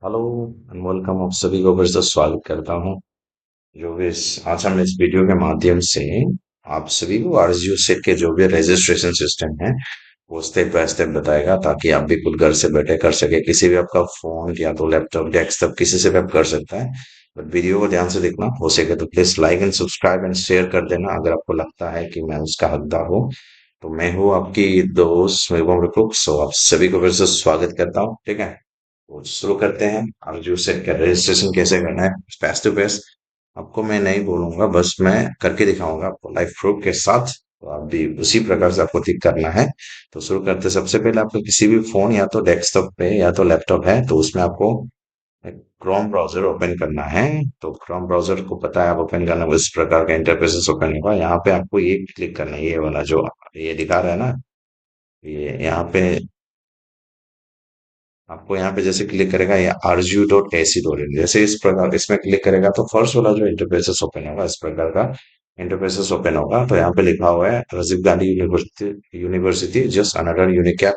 Hello and welcome. आप सभी को फिर से स्वागत करता हूँ। जो भी आज हम इस वीडियो के माध्यम से आप सभी को आरजीयू सेट के जो भी रजिस्ट्रेशन सिस्टम है वो स्टेप बाय स्टेप बताएगा, ताकि आप भी खुद घर से बैठे कर सके। किसी भी आपका फोन या तो लैपटॉप डेस्कटॉप किसी से भी आप कर सकता है। बट वीडियो को ध्यान से देखना, हो सके तो please like and subscribe and share कर देना अगर आपको लगता है कि मैं उसका हकदार हूँ। तो मैं हूँ आपकी दोस्त महबूब रुकुक। सो आप सभी को फिर से स्वागत करता हूँ। ठीक है, तो शुरू करते हैं। और जो सेट का रजिस्ट्रेशन कैसे करना है फेस टू फेस, आपको मैं नहीं बोलूंगा, बस मैं करके दिखाऊंगा आपको लाइव प्रूफ के साथ। तो आप भी उसी प्रकार से आपको ठीक करना है। तो शुरू करते हैं। सबसे पहले आपको किसी भी फोन या तो डेस्कटॉप पे या तो लैपटॉप है तो उसमें आपको क्रोम ब्राउजर ओपन करना है। तो क्रोम ब्राउजर को पता है आप ओपन करना, इस प्रकार का इंटरफेस ओपन होगा। यहाँ पे आपको ये क्लिक करना है, ये वाला जो ये दिखा रहा है ना, ये यहाँ पे आपको यहाँ पे जैसे क्लिक करेगा ये rgu.ac.in, जैसे इस प्रकार इसमें क्लिक करेगा तो फर्स्ट वाला जो इंटरफेसेस ओपन होगा इस प्रकार का इंटरफेसेस ओपन होगा। तो यहाँ पे लिखा हुआ है Rajiv Gandhi university university just another Unicap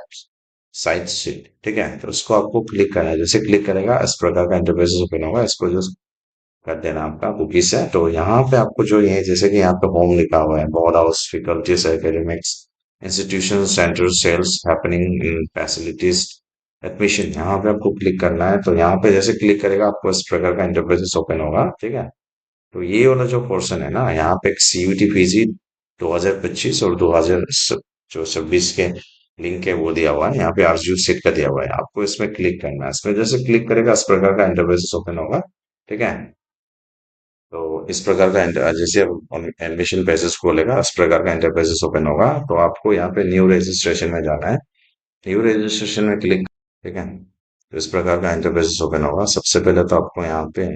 site sheet. ठीक है, तो उसको आपको क्लिक करना है। जैसे क्लिक करेगा इस प्रकार का इंटरफेसेस ओपन होगा, इसको जस्ट कर देना आपका कुकीज है। तो यहाँ पे आपको जो ये जैसे कि यहाँ पे होम लिखा हुआ है, board house faculties academics institution centre cells happening in facilities admission, यहाँ पे आपको क्लिक करना है। तो यहाँ पे जैसे क्लिक करेगा आपको इस प्रकार का इंटरफेस ओपन होगा। ठीक है, तो ये वाला जो पोर्शन है ना, यहाँ पे एक सीयूटी पीजी 2025 और 2000 जो 26 के लिंक है वो दिया हुआ है। यहाँ पे आरजू सेट का दिया हुआ है, आपको इसमें क्लिक करना है। इसमें जैसे क्लिक करेगा इस प्रकार का इंटरफेस ओपन होगा। ठीक है, तो इस प्रकार का जैसे एडमिशन पेजेस खोलेगा इस प्रकार का इंटरफेस ओपन होगा। तो आपको यहाँ पे न्यू रजिस्ट्रेशन में जाना है। न्यू रजिस्ट्रेशन में क्लिक, ठीक है, तो इस प्रकार का इंटरफेस ओपन होगा। सबसे पहले तो आपको यहाँ पे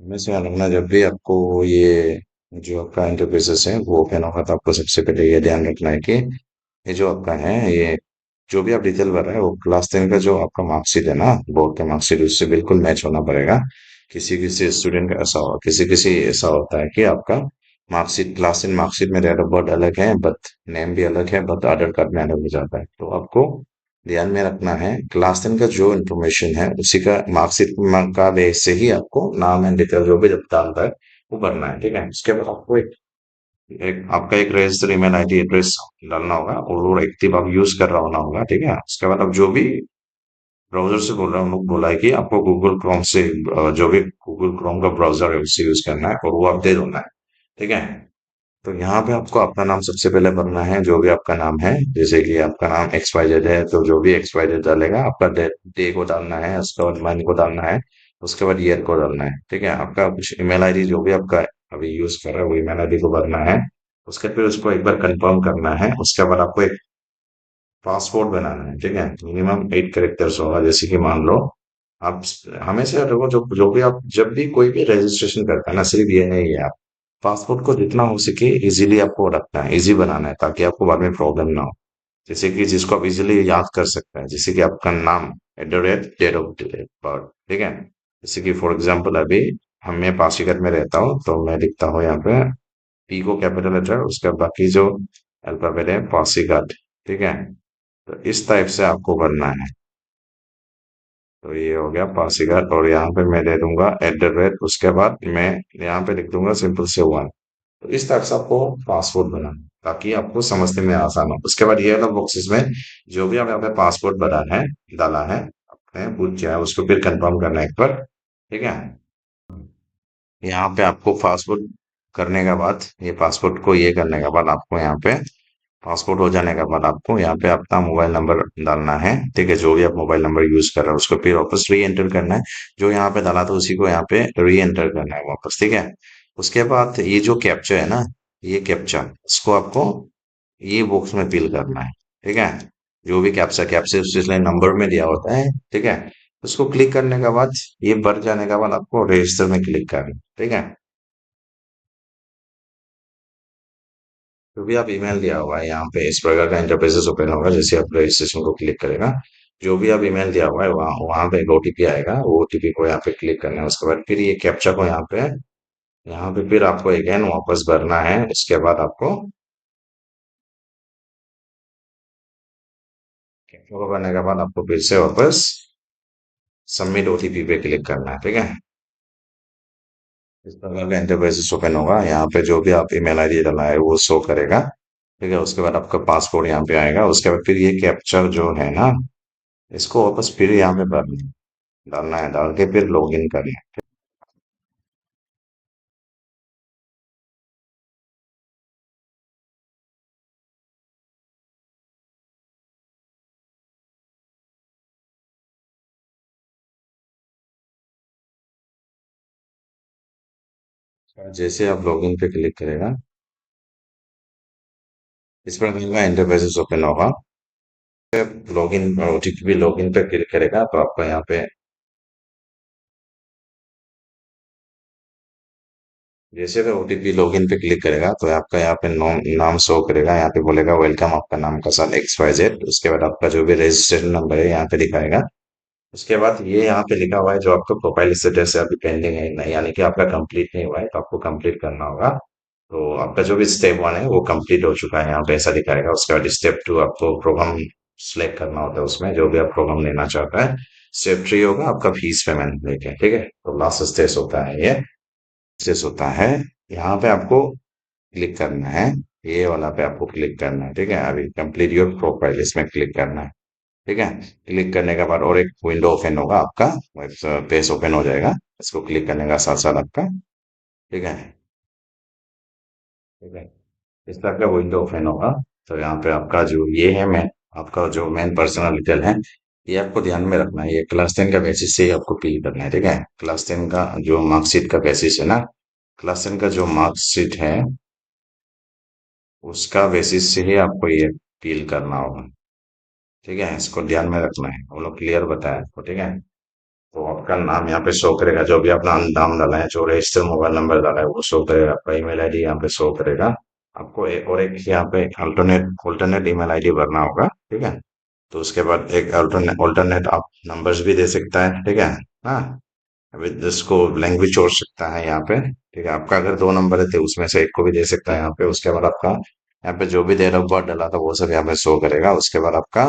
में से अलगना, जब भी आपको ये जो आपका इंटरफेसेस है वो ओपन होगा तो आपको सबसे पहले ये ध्यान रखना है कि ये जो आपका है, ये जो भी आप डिटेल भर रहे हैं वो क्लास 10 का जो आपका मार्कशीट है ना, बोर्ड का मार्कशीट, उससे बिल्कुल मैच होना पड़ेगा। किसी किसी स्टूडेंट का ऐसा हो, किसी किसी ऐसा होता है कि आपका मार्कशीट क्लास 10 मार्कशीट में डेट ऑफ बर्थ अलग है बट नेम भी अलग है, बट आधार कार्ड में अलग हो जाता है। तो आपको ध्यान में रखना है क्लास 10 का जो इन्फॉर्मेशन है उसी का मार्कशीट का बेस से ही आपको नाम एंड डिटेल जो भी जब डालता है वो भरना है। ठीक है, उसके बाद आपको एक आपका एक रजिस्टर ईमेल आईडी एड्रेस डालना होगा और वो एक्टिव आप यूज कर रहा होना होगा। ठीक है, उसके बाद आप जो भी ब्राउजर से बोल रहा हूँ, लोग बोला है कि आपको गूगल क्रोम से जो भी गूगल क्रोम का ब्राउजर है उससे यूज करना है और वो आप दे देना है। ठीक है, तो यहाँ पे आपको अपना नाम सबसे पहले भरना है, जो भी आपका नाम है। जैसे कि आपका नाम एक्स वाई जेड है तो जो भी एक्स वाई जेड डालेगा, आपका डे को डालना है, उसके बाद मंथ को डालना है, उसके बाद ईयर को डालना है। ठीक है, आपका कुछ ईमेल आईडी जो भी आपका अभी यूज कर रहा है वो ईमेल आईडी को भरना है। उसके फिर उसको एक बार कंफर्म करना है। उसके बाद आपको एक पासपोर्ट बनाना है। ठीक है, मिनिमम 8 कैरेक्टर्स होगा। जैसे कि मान लो आप हमेशा देखो, जो जो भी आप जब भी कोई भी रजिस्ट्रेशन करता है ना, सिर्फ ये नहीं है, आप पासपोर्ट को जितना हो सके इजीली आपको रखना है, इजी बनाना है, ताकि आपको बाद में प्रॉब्लम ना हो। जैसे कि जिसको आप इजीली याद कर सकते हैं, जैसे कि आपका नाम @ डेट ऑफ बर्थ। ठीक है, जैसे कि फॉर एग्जांपल अभी मैं पासीघाट में रहता हूँ तो मैं लिखता हूँ यहाँ पे पी को कैपिटल लेटर, उसका बाकी जो अल्फाबेट है पासीघाट। ठीक है, तो इस टाइप से आपको करना है। तो ये हो गया पासीघाट और यहाँ पे मैं दे दूंगा उसके बाद मैं यहाँ पे लिख दूंगा सिंपल से 1। तो इस तरह से आपको पासपोर्ट बनाना है, ताकि आपको समझने में आसान हो। उसके बाद ये वाला बॉक्सेस में जो भी आप यहाँ पे पासपोर्ट बनाना है डाला है आपने पूछ किया है, उसको फिर कंफर्म करना है एक बार। ठीक है, यहाँ पे आपको पासपोर्ट करने के बाद ये पासपोर्ट को ये करने के बाद आपको यहाँ पे पासपोर्ट हो जाने के बाद आपको यहाँ पे अपना मोबाइल नंबर डालना है। ठीक है, जो भी आप मोबाइल नंबर यूज कर रहे हो उसको फिर वापस री एंटर करना है। जो यहाँ पे डाला था उसी को यहाँ पे री एंटर करना है वापस। ठीक है, उसके बाद ये जो कैप्चा है ना, ये कैप्चा इसको आपको ये बॉक्स में फिल करना है। ठीक है, जो भी कैप्चा कैप्चा उसमें नंबर में दिया होता है। ठीक है, उसको क्लिक करने के बाद ये भर जाने के बाद आपको रजिस्टर में क्लिक करना है। ठीक है, जो भी आप ईमेल दिया हुआ है यहाँ पे इस प्रकार का इंटरफेस ओपन होगा। जैसे आप रजिस्ट्रेशन को क्लिक करेगा, जो भी आप ईमेल दिया हुआ है वहाँ वहाँ पे एक ओटीपी आएगा, वो ओटीपी को यहाँ पे क्लिक करना है। उसके बाद फिर ये कैप्चा को यहाँ पे फिर आपको अगेन वापस भरना है। उसके बाद आपको कैप्चा को भरने के बाद आपको फिर से वापस सबमिट ओटीपी पे क्लिक करना है, ठीक है। इस प्रकार का इंटरफेस ओपन होगा। यहाँ पे जो भी आप ईमेल आईडी डाला है वो शो करेगा, ठीक है। उसके बाद आपका पासपोर्ट यहाँ पे आएगा। उसके बाद फिर ये कैप्चर जो है ना, इसको वापस फिर यहाँ पे भरना डालना है, डाल के फिर लॉग इन करना है। जैसे आप लॉग इन पे क्लिक करेगा, इस प्रकार का इंटरफेस ओपन होगा। लॉग इन ओटीपी भी लॉग इन पे क्लिक करेगा तो आपका यहाँ पे जैसे भी ओटीपी लॉगिन पे क्लिक करेगा तो आपका यहाँ पे नाम शो करेगा। यहाँ पे बोलेगा वेलकम आपका नाम का साथ XYZ। उसके बाद आपका जो भी रजिस्ट्रेशन नंबर है यहाँ पे दिखाएगा। उसके बाद ये यहाँ पे लिखा हुआ है जो आपका प्रोफाइल स्टेटस है अभी पेंडिंग है, नहीं यानी कि आपका कंप्लीट नहीं हुआ है, तो आपको कंप्लीट करना होगा। तो आपका जो भी स्टेप वन है वो कंप्लीट हो चुका है, यहाँ पे ऐसा दिखाएगा। उसके बाद स्टेप टू आपको प्रोग्राम सिलेक्ट करना होता है, उसमें जो भी आप प्रोग्राम लेना चाहता है। स्टेप थ्री होगा आपका फीस पेमेंट लेके, ठीक है। तो लास्ट स्टेज होता है ये, स्टेज होता है। यहाँ पे आपको क्लिक करना है, ये वाला पे आपको क्लिक करना है, ठीक है। अभी कंप्लीट योर प्रोफाइल इसमें क्लिक करना है, ठीक है। क्लिक करने के बाद और एक विंडो ओपन होगा आपका, पेज ओपन हो जाएगा। इसको क्लिक करने का साथ साथ आपका, ठीक है, ठीक है। इस तरह का विंडो ओपन होगा। तो यहाँ पे आपका जो ये है मेन, आपका जो मेन पर्सनल डिटेल है, ये आपको ध्यान में रखना है। ये क्लास 10 का बेसिस से ही आपको फिल करना है, ठीक है। क्लास 10 का जो मार्कशीट का बेसिस है ना, क्लास 10 का जो मार्कशीट है उसका बेसिस से ही आपको ये फिल करना होगा, ठीक है। इसको ध्यान में रखना है, वो लोग क्लियर बताया आपको, ठीक है। तो आपका नाम यहाँ पे शो करेगा, जो भी अपना नाम डाला है, जो रजिस्टर मोबाइल नंबर डाला है वो शो करेगा। आपका ईमेल आईडी यहाँ पे शो करेगा। आपको एक और एक यहाँ पे अल्टरनेट अल्टरनेट ईमेल आईडी भरना होगा, ठीक है। तो उसके बाद एक अल्टरनेट अल्टरनेट आप नंबर्स भी दे सकता है, ठीक है। हाँ, अभी जिसको लैंग्वेज छोड़ सकता है यहाँ पे, ठीक है। आपका अगर दो नंबर है तो उसमें से एक को भी दे सकता है यहाँ पे। उसके बाद आपका यहाँ पे जो भी डेट ऑफ बर्थ डाला था वो सब यहाँ पे शो करेगा। उसके बाद आपका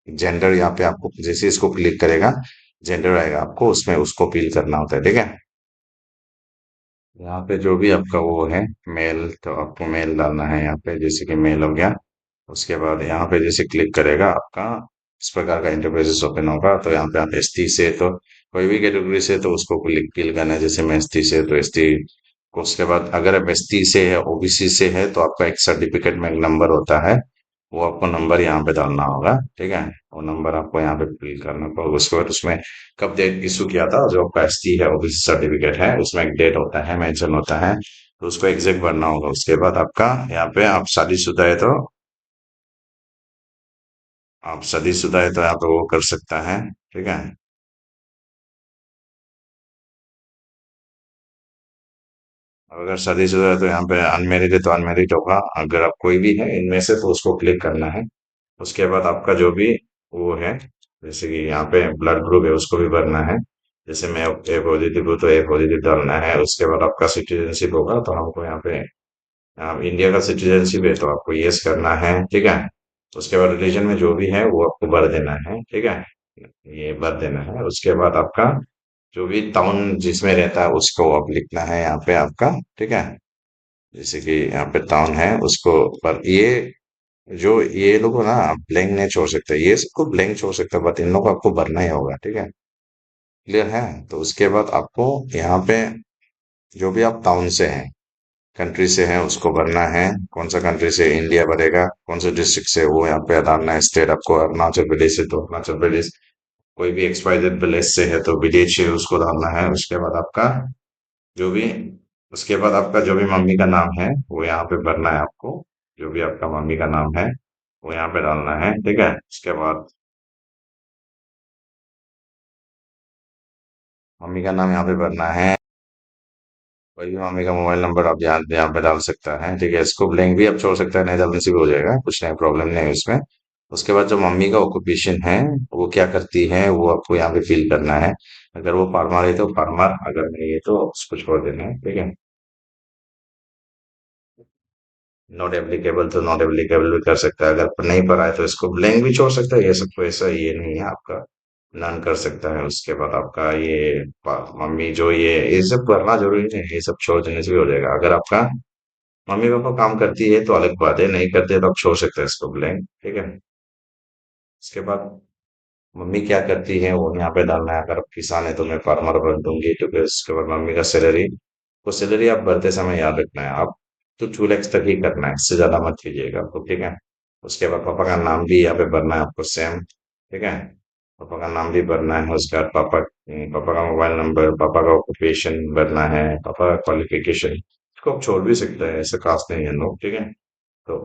जेंडर यहाँ पे आपको जैसे इसको क्लिक करेगा, जेंडर आएगा आपको, उसमें उसको फिल करना होता है, ठीक है। यहाँ पे जो भी आपका वो है मेल, तो आपको मेल डालना है यहाँ पे, जैसे कि मेल हो गया। उसके बाद यहाँ पे जैसे क्लिक करेगा आपका इस प्रकार का इंटरफेस ओपन होगा। तो यहाँ पे आप एसटी से, तो कोई भी कैटेगरी से तो उसको क्लिक फिल करना है। जैसे मैं एसटी से तो एसटी को, उसके बाद अगर आप एसटी से है ओबीसी से है तो आपका एक सर्टिफिकेट में एक नंबर होता है, वो आपको नंबर यहाँ पे डालना होगा, ठीक है। वो नंबर आपको यहाँ पे फिल करना होगा। उसके बाद उसमें कब डेट इशू किया था, जो आपका एसटी है ओबीसी सर्टिफिकेट है उसमें एक डेट होता है, मेंशन होता है, तो उसको एग्जैक्ट भरना होगा। उसके बाद आपका यहाँ पे आप शादीशुदा है तो आप शादीशुदा है तो यहाँ पे वो कर सकता है, ठीक है। अगर शादीशुदा है तो यहाँ पे अनमेरिड है तो अनमेरिड होगा। अगर आप कोई भी है इनमें से तो उसको क्लिक करना है। उसके बाद आपका जो भी वो है, जैसे कि यहाँ पे ब्लड ग्रुप है उसको भी भरना है। जैसे मैं ए पॉजिटिव हूँ तो ए पॉजिटिव डालना है। उसके बाद आपका सिटीजनशिप होगा तो हमको यहाँ पे इंडिया का सिटीजनशिप है तो आपको यस करना है, ठीक है। उसके बाद रिलीजन में जो भी है वो आपको भर देना है, ठीक है। ये भर देना है। उसके बाद आपका जो भी टाउन जिसमें रहता है उसको आप लिखना है यहाँ पे आपका, ठीक है। जैसे कि यहाँ पे टाउन है उसको, पर ये जो ये लोग हो ना ब्लैंक नहीं छोड़ सकते, ये सबको ब्लैंक छोड़ सकते, बट इन लोग को आपको भरना ही होगा, ठीक है। क्लियर है। तो उसके बाद आपको यहाँ पे जो भी आप टाउन से हैं, कंट्री से हैं, उसको भरना है। कौन सा कंट्री से, इंडिया भरेगा। कौन से डिस्ट्रिक्ट से वो यहाँ पे डालना है। स्टेट आपको अरुणाचल प्रदेश से तो अरुणाचल प्रदेश, कोई भी XYZ विलेज से है तो विलेज से उसको डालना है। उसके बाद आपका जो भी उसके बाद आपका जो भी मम्मी का नाम है वो यहाँ पे भरना है आपको। जो भी आपका मम्मी का नाम है वो यहाँ पे डालना है, ठीक है। उसके बाद मम्मी का नाम यहाँ पे भरना है। कोई भी मम्मी का मोबाइल नंबर आप यहाँ पे डाल सकता है, ठीक है। इसको ब्लैंक भी आप छोड़ सकता है, नहीं डालने से भी हो जाएगा, कुछ नहीं, प्रॉब्लम नहीं है उसमें। उसके बाद जो मम्मी का ऑक्यूपेशन है, वो क्या करती है, वो आपको यहाँ पे फिल करना है। अगर वो फार्मर है तो फार्मर, अगर नहीं है तो उसको छोड़ देना है, ठीक है। नॉट एप्लीकेबल तो नॉट एप्लीकेबल भी कर सकता है, अगर नहीं पढ़ा है तो इसको ब्लैंक भी छोड़ सकता है, ये सब कोई ऐसा ये नहीं है आपका। नन कर सकता है। उसके बाद आपका ये मम्मी जो ये सब करना जरूरी नहीं है, ये सब छोड़ देने से भी हो जाएगा। अगर आपका मम्मी पापा काम करती है तो अलग बात है, नहीं करते तो आप छोड़ सकते हैं इसको ब्लैंक, ठीक है। उसके बाद मम्मी क्या करती है वो यहाँ पे डालना है। अगर आप किसान है तो मैं फार्मर भर दूंगी, क्योंकि उसके बाद मम्मी का सैलरी, वो सैलरी आप भरते समय याद रखना है, आप तो 2 लाख तक ही करना है, इससे ज्यादा मत कीजिएगा आपको, ठीक है। उसके बाद पापा का नाम भी यहाँ पे भरना है आपको सेम, ठीक है। पापा का नाम भी भरना है। उसके बाद पापा का मोबाइल नंबर, पापा का ऑक्यूपेशन भरना है, पापा का क्वालिफिकेशन। इसको आप छोड़ भी सकते हैं, ऐसे खास नहीं है लोग, ठीक है। तो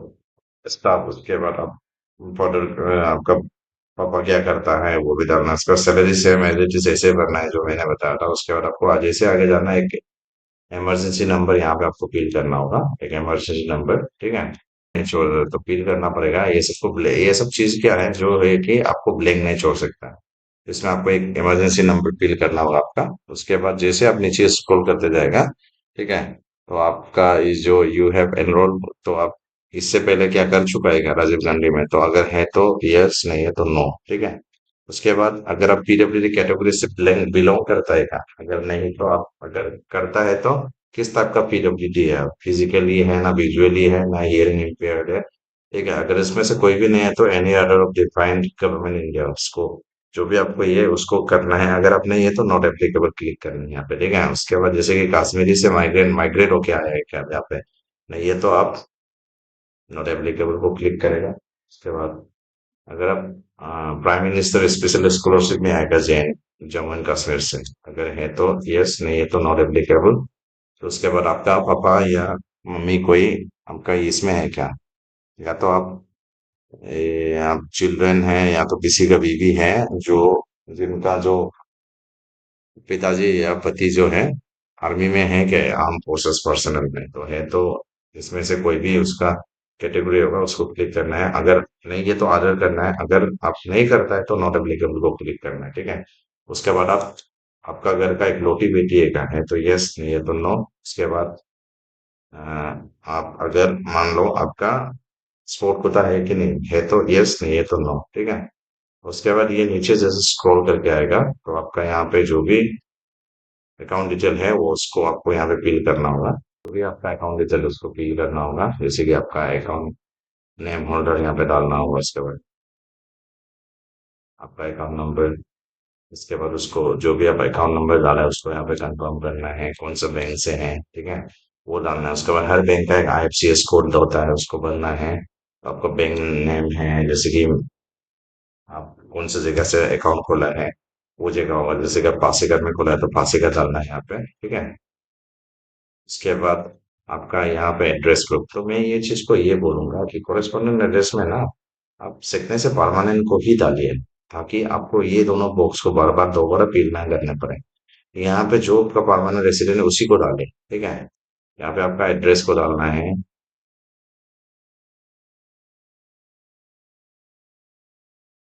स्टाफ, उसके बाद आप फॉर्दर आपका पापा क्या करता है वो भी डालना है। उसका salary same as it is ऐसे भरना है जो मैंने बताया था। उसके बाद आपको आज जैसे आगे जाना है, एक इमरजेंसी नंबर यहाँ पे आपको फिल करना होगा, एक इमरजेंसी नंबर, ठीक है। छोड़ तो फिल करना पड़ेगा। ये सब चीज क्या है जो है कि आपको ब्लैंक नहीं छोड़ सकता। इसमें आपको एक इमरजेंसी नंबर फिल करना होगा आपका। उसके बाद जैसे आप नीचे स्क्रॉल करते जाएगा, ठीक है, तो आपका इस जो यू हैव एनरोल, तो आप इससे पहले क्या कर चुका है क्या राजीव गांधी में, तो अगर है तो यस, नहीं है तो नो, ठीक है। उसके बाद अगर आप पीडब्ल्यूडी कैटेगरी से बिलोंग करता है क्या, अगर नहीं तो आप, अगर करता है तो किस टाइप का पीडब्ल्यूडी है, फिजिकली है ना, विजुअली है ना, हियरिंग इम्पेयर्ड है, ठीक है। अगर इसमें से कोई भी नहीं है तो any other of defined government India, उसको जो भी आपको ये उसको करना है। अगर आप नहीं है तो नॉट एप्लीकेबल क्लिक करनी है यहाँ पे, ठीक है। उसके बाद जैसे कि कश्मीरी से माइग्रेट माइग्रेट होके आया है क्या यहाँ पे, नहीं है तो आप नॉट एप्लीकेबल को क्लिक करेगा। उसके बाद अगर आप प्राइम मिनिस्टर स्पेशल स्कॉलरशिप में आएगा जैन जम्मू एंड कश्मीर से, अगर है तो यस, नहीं है तो नॉट एप्लीकेबल। तो उसके बाद आपका पापा या मम्मी कोई आपका इसमें है क्या, या तो आप चिल्ड्रन है या तो किसी का बीवी है जो, जिनका जो पिताजी या पति जो है आर्मी में है क्या, आर्म फोर्सेस पर्सनल में तो है, तो इसमें से कोई भी उसका कैटेगरी होगा उसको क्लिक करना है। अगर नहीं है तो आदर करना है, अगर आप नहीं करता है तो नॉट एप्लीकेबल को क्लिक करना है, ठीक है। उसके बाद आप, आपका घर का इकलौती बेटी है तो यस, नहीं है तो नो। उसके बाद अ, आप अगर मान लो आपका स्पोर्ट कोटा है कि नहीं, है तो यस, नहीं है तो नो, ठीक है। उसके बाद ये नीचे जैसे स्क्रॉल करके आएगा तो आपका यहाँ पे जो भी अकाउंट डिटेल है वो उसको आपको यहाँ पे फिल करना होगा। जो भी आपका अकाउंट डिटेल उसको फिल करना होगा, जैसे कि आपका अकाउंट नेम होल्डर यहाँ पे डालना होगा। उसके बाद आपका अकाउंट नंबर, इसके बाद उसको जो भी आप अकाउंट नंबर डाला है उसको यहाँ पे कंफर्म करना है, कौन सा बैंक से है, ठीक है, वो डालना है। उसके बाद हर बैंक का एक आईएफएससी कोड होता है, उसको भरना है। आपका बैंक नेम है, जैसे कि आप कौन सी जगह से अकाउंट खोला है वो जगह होगा, जैसे कि आप पासीघाट में खोला है तो पासीघाट डालना है यहाँ पे, ठीक है। उसके बाद आपका यहाँ पे एड्रेस प्रूफ, तो मैं ये चीज को ये बोलूंगा कि कॉरेस्पॉन्डेंट एड्रेस में ना आप सीखने से परमानेंट को ही डालिए, ताकि आपको ये दोनों बॉक्स को बार बार दोबारा फिल ना करने पड़े। यहाँ पे जो आपका परमानेंट रेसिडेंट है उसी को डालें, ठीक है। यहाँ पे आपका एड्रेस को डालना है।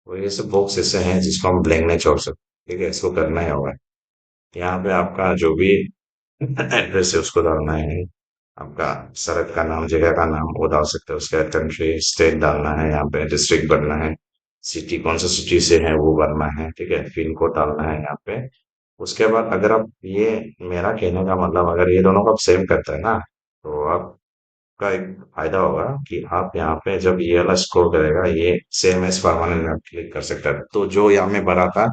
तो ये सब बॉक्स ऐसे हैं जिसको हम ब्लैंक नहीं छोड़ सकते, ठीक है, इसको करना ही होगा। यहाँ पे आपका जो भी एड्रेस है उसको डालना है। आपका सड़क का नाम, जगह का नाम वो डाल सकते हो। उसके बाद कंट्री स्टेट डालना है, यहाँ पे डिस्ट्रिक्ट भरना है, सिटी कौन सा सिटी से है वो भरना है, ठीक है, पिन कोड डालना है यहाँ पे। उसके बाद अगर आप ये, मेरा कहने का मतलब अगर ये दोनों को आप सेम करते हैं ना, तो आपका एक फायदा होगा कि आप यहाँ पे जब ये वाला स्क्रॉल करेगा ये सेम एज परमानेंट में क्लिक कर सकता है, तो जो यहाँ में भरा था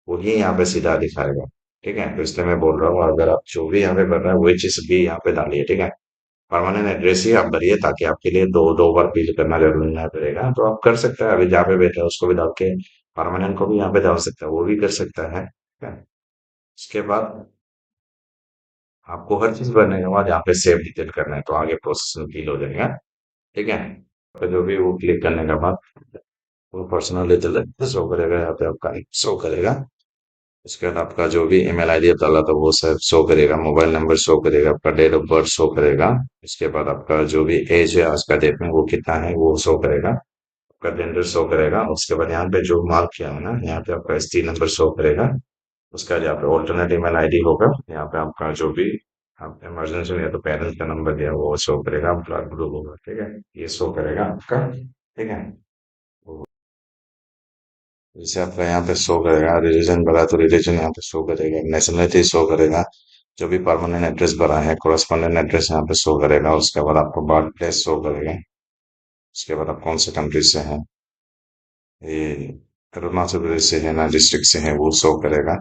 वही यहाँ पे सीधा दिखाएगा, ठीक है। तो इसलिए मैं बोल रहा हूँ अगर आप जो भी यहाँ पे भर रहे हैं वही चीज भी यहाँ पे डालिए, ठीक है। परमानेंट एड्रेस ही आप भरिए, ताकि आपके लिए दो दो बार फिल करना जरूरी ना पड़ेगा। तो आप कर सकते हैं, अभी जहाँ पे बैठे हैं उसको भी डाल के परमानेंट को भी यहाँ पे डाल सकते हैं, वो भी कर सकता है, ठीक है। उसके बाद आपको हर चीज भरने के बाद यहाँ पे सेव डिटेल करना है, तो आगे प्रोसेस में फील हो जाएगा, ठीक है। तो जो भी वो क्लिक करने के बाद वो पर्सनल डिटेल शो करेगा, यहाँ पे आपका शो करेगा। उसके बाद आपका जो भी ईमेल आईडी डाला था वो सब शो करेगा, मोबाइल नंबर शो करेगा, आपका डेट ऑफ बर्थ शो करेगा। उसके बाद आपका जो भी एज है आज का डेट में वो कितना है वो शो करेगा। आपका जेंडर शो करेगा। उसके बाद यहाँ पे जो मार्क किया है ना, यहाँ पे आपका ST नंबर शो करेगा। उसका यहाँ पे ऑल्टरनेट ईमेल आईडी होगा। यहाँ पे आपका जो भी आप इमरजेंसी में या तो पेरेंट्स का नंबर दिया वो शो करेगा, ब्लड ग्रुप होगा, ठीक है, ये शो करेगा आपका, ठीक है। तो जैसे आपका यहाँ पे शो करेगा, रिलीजन भरा तो रिलीजन यहाँ पे शो करेगा, नेशनलिटी शो करेगा, जो भी परमानेंट एड्रेस भरा है कोरस्पॉन्डेंट एड्रेस यहाँ पे शो करेगा। उसके बाद आपको बर्थ प्लेस शो करेगा। उसके बाद आप कौन से कंट्री से हैं, ये अरुणाचल प्रदेश से है ना, डिस्ट्रिक्ट से है, वो शो करेगा।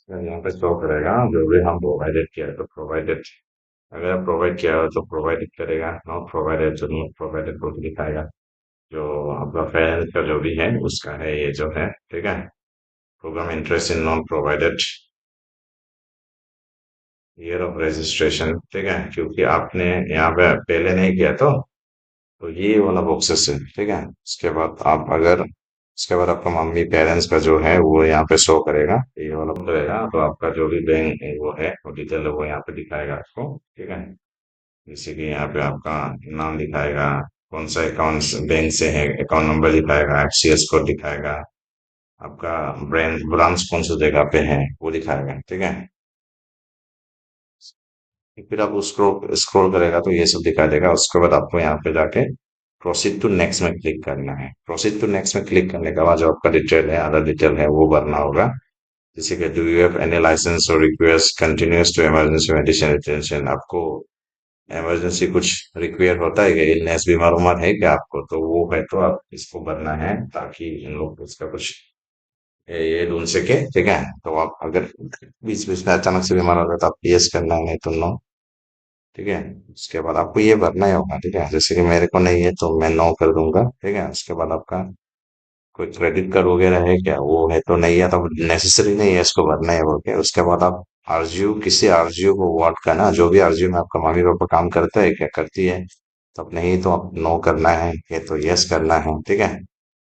फिर यहाँ पे शो करेगा जो भी हम प्रोवाइडेड किया है तो प्रोवाइडेड, अगर आप प्रोवाइड किया हो तो प्रोवाइडेड करेगा, नॉट प्रोवाइडेड तो नॉट प्रोवाइडेड को दिखाएगा। जो आपका पेरेंट्स का जो भी है उसका है ये जो है, ठीक है। Programme interest in not provided, year of registration, ठीक है, क्योंकि आपने यहाँ पे पहले नहीं किया तो ये वाला बॉक्सेस है, ठीक है। उसके बाद आप अगर उसके बाद आपका मम्मी पेरेंट्स का जो है वो यहाँ पे शो करेगा, ये वाला करेगा तो आपका जो भी बैंक वो है वो डिटेल है वो यहाँ पे दिखाएगा आपको, ठीक है। जैसे कि यहाँ पे आपका नाम दिखाएगा, कौन सा अकाउंट बैंक से है, अकाउंट नंबर दिखाएगा, FCS कोड दिखाएगा, आपका ब्रांच ब्रांच कौन सी जगह पे है वो दिखाएगा, ठीक है। फिर आप उसको स्क्रॉल करेगा तो ये सब दिखा देगा। उसके बाद आपको यहाँ पे जाके प्रोसीड टू नेक्स्ट में क्लिक करना है। प्रोसीड टू नेक्स्ट में क्लिक करने के बाद जो आपका डिटेल है, आधा डिटेल है, वो भरना होगा। जैसे कि do you have any licence और request continuous to emergency medicine attention, आपको इमरजेंसी कुछ रिक्वायर होता है कि इलनेस बीमार उमार है क्या आपको, तो वो है तो आप इसको भरना है ताकि इन लोग उसका कुछ ये ढूंढ सके, ठीक है। तो आप अगर बीच बीच में अचानक से बीमार हो गए तो आप यस करना है, नहीं तो नो, ठीक है। उसके बाद आपको ये भरना ही होगा, ठीक है। जैसे कि मेरे को नहीं है तो मैं नो कर दूंगा, ठीक है। उसके बाद आपका कोई क्रेडिट कार्ड वगैरह है क्या, वो है तो नहीं है तो नेसेसरी नहीं है इसको भरना है बोल के। उसके बाद आप आरजीयू, किसी आरजीयू को वार्ड का ना, जो भी आरजीयू में आपका मम्मी पापा काम करता है क्या, करती है, तो आप नहीं तो आप नो करना है, ये तो यस करना है, ठीक है।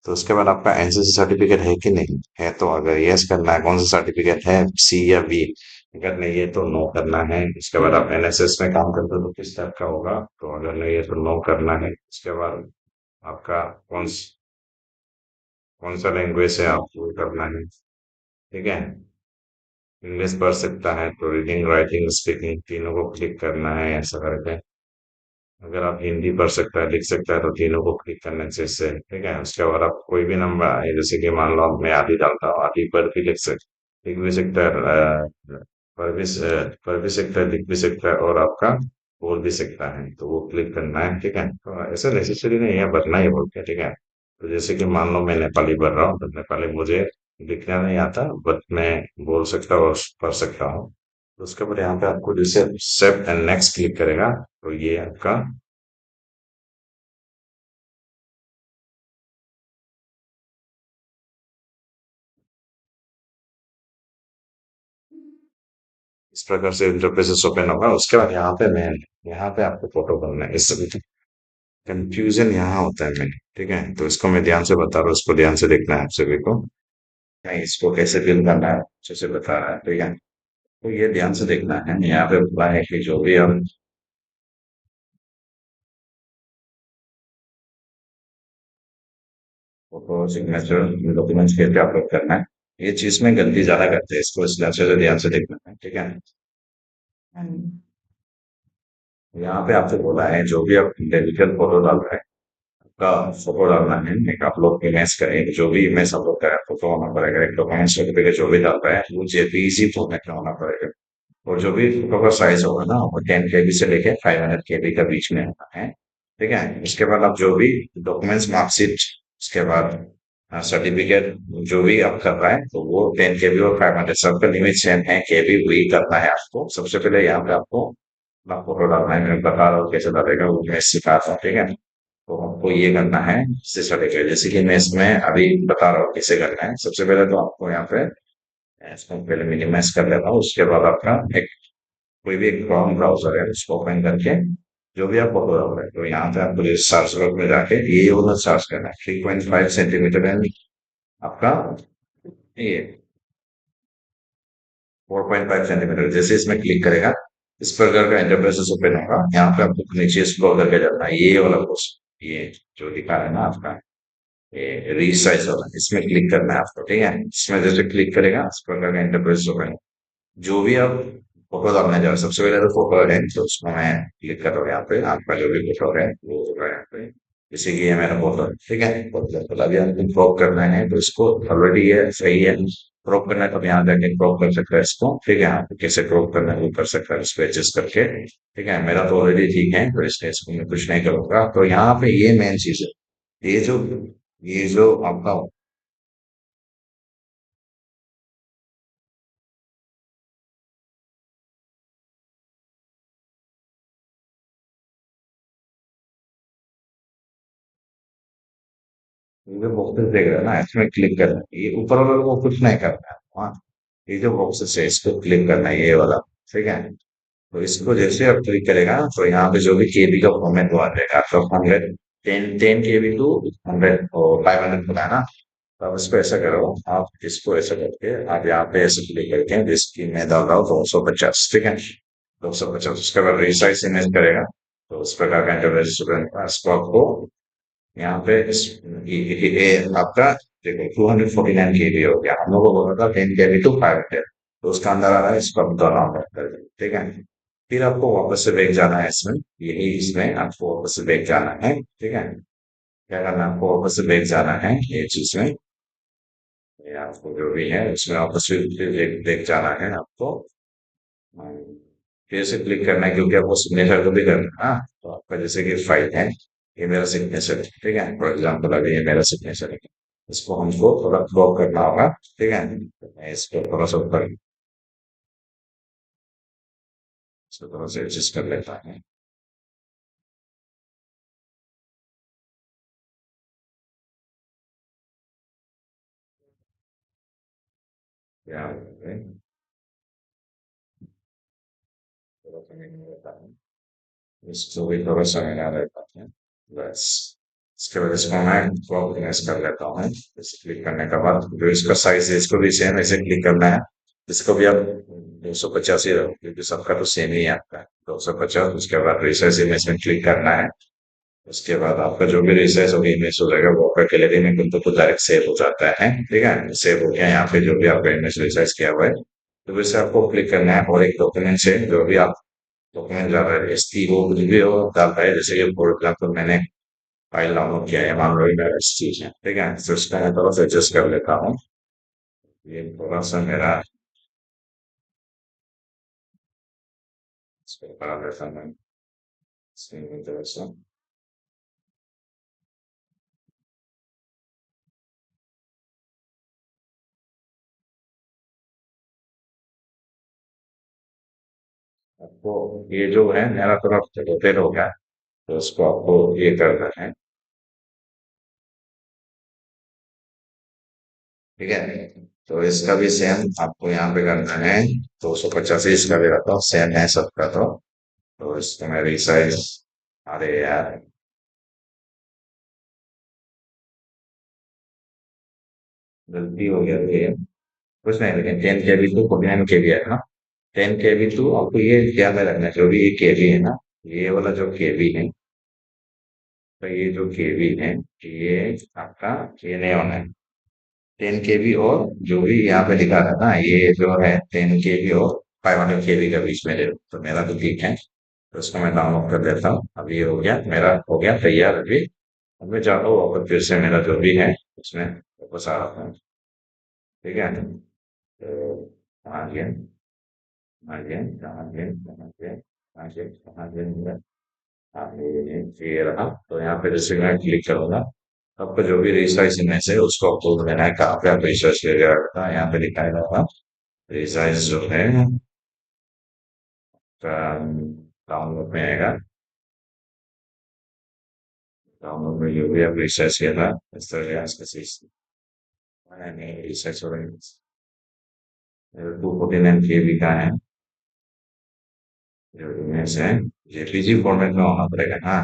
तो उसके बाद आपका एनसीसी सर्टिफिकेट है कि नहीं है, तो अगर यस करना है, कौन सा सर्टिफिकेट है, सी या बी, अगर नहीं है तो नो करना है। उसके बाद आप NSS में काम करते हो तो किस टाइप का होगा, तो अगर नहीं है तो नो करना है। उसके बाद आपका कौन सा लैंग्वेज है आपको करना है, ठीक है। इंग्लिश पढ़ सकता है तो रीडिंग राइटिंग स्पीकिंग तीनों को क्लिक करना है ऐसा करके। अगर आप हिंदी पढ़ सकता है लिख सकता है तो तीनों को क्लिक करने से इससे, ठीक है। उसके बाद आप कोई भी नंबर आए, जैसे कि मान लो मैं आदि डालता हूँ, आदि पर भी लिख भी सकता है, पढ़ भी सकता है, लिख भी सकता है और आपका बोल भी सकता है, तो वो क्लिक करना है, ठीक है। तो ऐसा नेसेसरी नहीं है, भरना ही बोलते हैं, ठीक है। तो जैसे कि मान लो मैं नेपाली पढ़ रहा हूँ तो नेपाली मुझे लिखना नहीं आता, बट मैं बोल सकता हूँ और पढ़ सकता हूँ। तो उसके बाद यहाँ पे आपको जैसे सेव एंड नेक्स्ट क्लिक करेगा तो ये आपका इस प्रकार से इंटरफेसेस ओपन होगा। उसके बाद यहाँ पे आपको फोटो बनना है। इस कंफ्यूजन यहाँ होता है मैंने, ठीक है, तो इसको मैं ध्यान से बता रहा हूँ, इसको ध्यान से देखना है आप सभी को। नहीं, इसको कैसे फिल करना है अच्छे से बता रहा है, ठीक है। तो ये ध्यान से देखना है। यहाँ पे बोला है कि जो भी हम फोटो सिग्नेचर डॉक्यूमेंट्स कैसे अपलोड करना है, ये चीज में गलती ज्यादा करते हैं, इसको इसलिए अच्छे से ध्यान से देखना है, ठीक है। यहाँ पे आपसे बोला है जो भी आप डिजिटल फोटो डाल रहे हैं का फोटो डालना है, एक आप लोग इमेज करें, जो भी इमेज अपलोड करें फोटो होना पड़ेगा, एक डॉक्यूमेंट सर्टिफिकेट जो भी डाल रहा है वो जेपीईजी फॉर्मेट में होना पड़ेगा। और जो भी फोटो का साइज होगा ना वो 10 KB से लेके 500 KB का बीच में होना है, ठीक है। उसके बाद आप जो भी डॉक्यूमेंट्स, मार्कशीट, उसके बाद सर्टिफिकेट जो भी आप कर रहा है तो वो 10 KB और 500 सबका लिमिट सेम है, KB वही करना है आपको। सबसे पहले यहाँ पे आपको अपना फोटो डालना है, मैं बता रहा हूँ कैसे डालेगा वो मैं सिखाता हूँ, ठीक है। तो आपको ये करना है इससे सर्टिफिकेट, जैसे कि मैं इसमें अभी बता रहा हूँ कैसे करना है। सबसे पहले तो आपको यहाँ पे इसको पहले मिनिमाइज कर लेता हूँ। उसके बाद आपका एक कोई भी एक क्रोम ब्राउजर है उसको ओपन करके जो भी आप फोटो डाल रहे हैं तो यहाँ पे आपको सर्च बॉक्स में जाके ये वाला सर्च करना है, 3.5 सेंटीमीटर है आपका, ये 4.5 सेंटीमीटर। जैसे इसमें क्लिक करेगा इस प्रकार का इंटरफेस ओपन होगा। यहाँ पे आपको नीचे स्क्रॉल करके जाना है, ये वाला पोस्ट ये जो दिखा है ना आपका, ये रीसाइज वाला, इसमें क्लिक करना है आपको, ठीक है। इसमें जैसे क्लिक करेगा इस प्रकार का इंटरफेस होगा। जो भी आप फोटो डालना चाहो, सबसे पहले तो फोटो है तो उसको मैं क्लिक कर रहा हूँ यहाँ पे, आपका जो भी फोटो है वो होगा यहाँ पे। जैसे कि ये मेरा फोटो है, ठीक है। तो अभी आपको क्रॉप करना है तो इसको, ऑलरेडी ये सही है, क्रॉप करना है तो यहाँ जाके क्रॉप कर सकता है इसको, ठीक है। आप कैसे क्रॉप करना है वो कर सकता है, इसको एडजस्ट करके, ठीक है। मेरा तो ऑलरेडी ठीक है तो इसलिए इसको मैं कुछ नहीं करूंगा। तो यहाँ पे ये मेन चीज है, ये जो आपका, ये जो बॉक्सेस देख रहे हैं ना, इसमें क्लिक करना है, ये ऊपर वाले को कुछ नहीं करना है। हाँ, ये जो बॉक्सेस है इसको क्लिक करना है, ये वाला, ठीक है। तो इसको जैसे आप क्लिक करेगा तो यहाँ पे जो भी केबी का फॉर्मेट वो आ जाएगा आपका, 10 केबी टू 100 और 500 होता है ना। तो आप इसको ऐसा करो, आप इसको ऐसा करके आप यहाँ पे ऐसे क्लिक करके, जिसकी मैं डाल रहा हूँ 250, ठीक है। 250, उसके बाद रिसाइज इमेज करेगा तो उस प्रकार का इंटरफेस बनेगा। इसको आपको यहाँ पे आपका देखो 249 केबी हो गया, हम लोग को बोला था 10 केबी टू 500, तो उसका अंदर आ रहा है, इसको आप दोनों कर दें, ठीक है। फिर आपको वापस से बैक जाना है इसमें, यही इसमें आपको वापस से बैक जाना है, ठीक है। क्या करना है, आपको वापस से बैक जाना है ये चीज में, ये आपको जो भी है उसमें वापस से बैक बैक जाना है आपको। फिर से क्लिक करना है क्योंकि आपको सिग्नेचर को भी करना है ना। तो आपका जैसे कि फाइल है, ये मेरा सिग्नेचर है, ठीक है। फॉर एग्जाम्पल अभी ये मेरा सिग्नेचर है, इसको हमको थोड़ा क्रॉप करना होगा, ठीक है। तो मैं इसको थोड़ा सा ऊपर, इसको थोड़ा सा एडजस्ट कर लेता हूँ। यहाँ पे थोड़ा सा नहीं रहता है, इसको भी थोड़ा सा मिला लेता है, बस। इसके बाद इसको मैं क्रॉप कर लेता हूँ, इसे क्लिक करने के बाद जो इसका साइज है इसको भी सेम ऐसे क्लिक करना है। इसको भी आप 250 ही रहो क्योंकि सबका तो सेम ही आता है 250। उसके बाद रिसाइज इमेज में क्लिक करना है। उसके बाद आपका जो भी रिसाइज होगा इमेज हो जाएगा, वो आपका गैलरी में तो डायरेक्ट सेव हो जाता है, ठीक है। सेव हो गया यहाँ पे जो भी आपका इमेज रिसाइज किया हुआ है। तो वैसे आपको क्लिक करना है और एक डॉक्यूमेंट से जो भी आप डॉक्यूमेंट डाल रहे हैं, एसटी वो कुछ भी हो डाल रहा है, जैसे कि फॉर एग्जाम्पल मैंने फाइल डाउनलोड किया है, मान लो ये मेरा चीज है, ठीक है। तो इसका मैं थोड़ा सा एडजस्ट कर लेता हूँ, ये थोड़ा सा मेरा इसको बना लेता हूँ मैं, इसमें थोड़ा सा आपको, ये जो है मेरा थोड़ा रोटेट हो गया, तो उसको आपको ये करना है, ठीक है। तो इसका भी सेम आपको यहाँ पे करना है, 285 इसका भी रखा हूँ, सेम है सबका। तो इसको मैं रिसाइज, अरे यार गलती हो गया ये, कुछ नहीं, लेकिन 10 केबी टू 49 केबी है ना। 10 केबी टू आपको ये ध्यान में रखना है, जो भी ये केबी है ना, ये वाला जो केबी है, तो ये जो केबी है, ये आपका ये नहीं होना है। 10 केबी और जो भी यहाँ पे लिखा था ना, ये जो है 10 केबी और 500 केबी का बीच में ले लो। तो मेरा तो ठीक है, तो इसको मैं डाउनलोड कर देता हूँ। अब ये हो गया, मेरा हो गया तैयार अभी। अब मैं चाहता हूँ वापस फिर से मेरा जो भी है उसमें वापस आ रहा हूँ, ठीक है। तो आ गया, आ गया, आ गया, आ गया, आ गया, आ गया, आ गया, ये रहा। तो यहाँ पे जैसे मैं क्लिक करूंगा, आपका जो भी रिसाइज इमेज है उसको अपलोड लेना है, कहाँ पे आप रिसर्च ले रहा है, यहाँ पे दिखाया होगा रिसाइज जो है डाउनलोड में आएगा। डाउनलोड में जो भी आप रिसर्च किया था इस तरह से नहीं रिसर्च हो रही है, 249 केबी का है जो इमेज है, जेपीजी फॉर्मेट में होना पड़ेगा ना।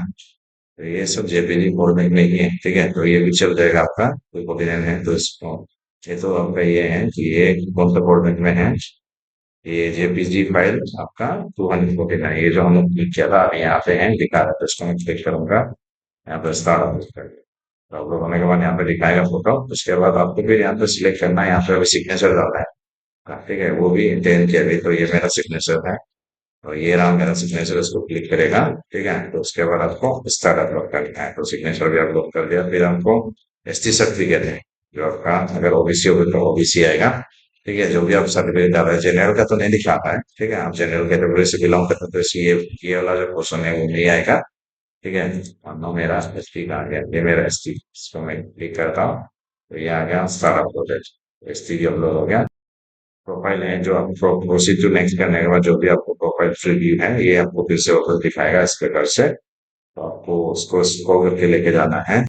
तो ये सब जेपीजी फॉर्मेट में ही है, ठीक है। तो ये भी चल जाएगा आपका, कोई कॉपीराइट है तो इसको, ये तो आपका ये है कि ये कौन सा फॉर्मेट में है, ये जेपीजी फाइल आपका 249, ये जो हम क्लिक किया था अभी यहाँ पे है दिखा रहा है, तो इसको मैं क्लिक करूंगा। यहाँ पर स्टार्ट अपलोड कर दिया। तो अपलोड होने के बाद यहाँ पे दिखाएगा फोटो। उसके बाद आपको फिर यहाँ पे सिलेक्ट करना है, यहाँ पे अभी सिग्नेचर डालना है। हाँ, ठीक है, वो भी इंटेन किया अभी। तो ये मेरा सिग्नेचर है और ये रहा मेरा सिग्नेचर, इसको क्लिक करेगा। ठीक है, तो उसके बाद आपको स्टार्ट अपलोड करना है। तो सिग्नेचर भी अपलोड कर दिया। फिर आपको एसटी सर्टिफिकेट है, जो आपका अगर ओबीसी होगा तो ओबीसी आएगा। ठीक है, जो भी आप सर्टिफिकेट डाल रहे हैं, जनरल का तो नहीं दिखाता है। ठीक है, आप जनरल कैटेगरी से बिलोंग करते हैं तो इसलिए ये वाला जो क्वेश्चन है वो नहीं आएगा। ठीक है, मान लो मेरा एस टी का आ गया, ये मेरा एस टी, इसको मैं क्लिक करता हूँ तो ये आ गया स्टार अपलोडेड। एस टी भी अपलोड हो गया। प्रोफाइल है जो आप प्रोसीड टू नेक्स्ट करने के बाद जो भी आपको प्रोफाइल रिव्यू है ये आपको फिर से वापस दिखाएगा इस प्रकार से। तो आपको उसको स्क्रॉल करके लेके जाना है।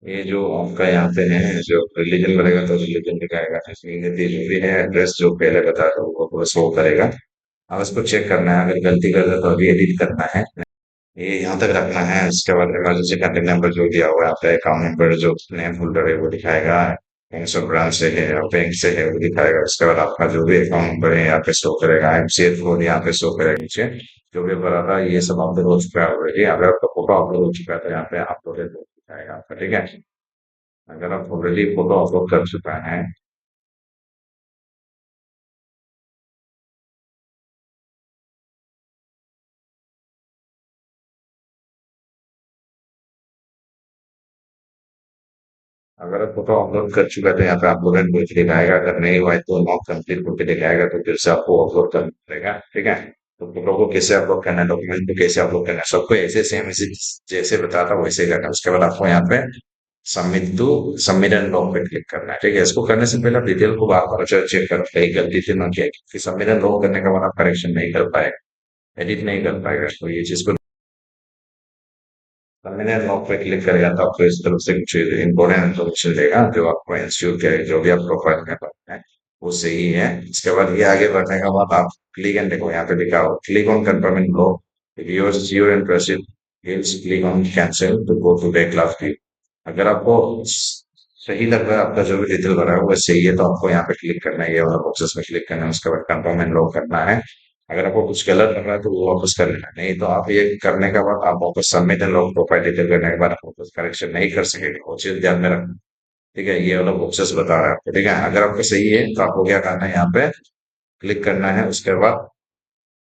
ये जो आपका यहाँ पे है, जो रिलीजन बनेगा तो रिलीजन दिखाएगा, नेशनलिटी जो भी है, एड्रेस जो पहले बताया था वो पूरा शो करेगा। अब इसको चेक करना है, अगर गलती कर दे तो अभी एडिट करना है। ये यहाँ तक रखना है। इसके बाद इमरजेंसी कंटेक्ट नंबर जो दिया हुआ है आपका, अकाउंट नंबर जो नेम होल्डर है वो दिखाएगा। कौन सा ब्रांच से है और बैंक से है वो दिखाएगा। उसके बाद आपका जो भी अकाउंट नंबर है यहाँ पे शो करेगा, एमसीएफ कोड यहाँ पे शो करेगा नीचे। जो भी भरा था ये सब अपलोड हो चुका है ऑलरेडी। अगर आपका फोटो अपलोड हो चुका है तो यहाँ पे अपलोडेड दिखाएगा आपका। ठीक है, अगर आप ऑलरेडी फोटो अपलोड कर चुका है, अगर आप फोटो अपलोड कर चुका है तो यहाँ पे अपलोडेड कुछ दिखाएगा। अगर नहीं हुआ है तो नॉट कंप्लीट करके दिखाएगा, तो फिर से आपको अपलोड करना पड़ेगा। ठीक है, तो फोटो को कैसे अपलोड करना है, डॉक्यूमेंट को कैसे अपलोड करना है, सबको ऐसे सेम ऐसे जैसे बताता वैसे ही करना है। उसके बाद आपको यहाँ पे submit to submit and log पे क्लिक करना है। ठीक है, इसको करने से पहले आप डिटेल को बार बार चेक करो कहीं गलती थी ना क्या, क्योंकि सबमिट एंड लॉग करने के बाद आप करेक्शन नहीं कर पाएगा, एडिट नहीं कर पाएगा। तो ये चीज को मैंने लॉक पे क्लिक करेगा तो आपको इस तरफ से कुछ इंपॉर्टेंट इन्फॉर्मेशन देगा, जो आपको इंस्टीट्यूट के जो भी आप प्रोफाइल में पढ़ना है वो सही है। इसके बाद ये आगे बढ़ने के बाद आप क्लिक एंड देखो यहाँ पे लिखा हो click on confirm enrol, if your interested else click on cancel to go to back class view. अगर आपको सही लग रहा है, आपका जो भी डिटेल भरा है वो सही है, तो आपको यहाँ पे क्लिक करना है, ये वाला बॉक्सेस में क्लिक करना है। उसके बाद कंफर्म एंड लॉक करना है। अगर आपको कुछ गलत लग रहा है तो वो वापस कर लेना, नहीं तो आप ये करने के बाद आप वापस submit and lock profile detail करने के बाद आप वापस करेक्शन नहीं कर सकेंगे, वो चीज ध्यान में रखना। ठीक है, ये वाला बॉक्सेस बता रहा है आपको। ठीक है, अगर आपको सही है तो आपको क्या करना है, यहाँ पे क्लिक करना है। उसके बाद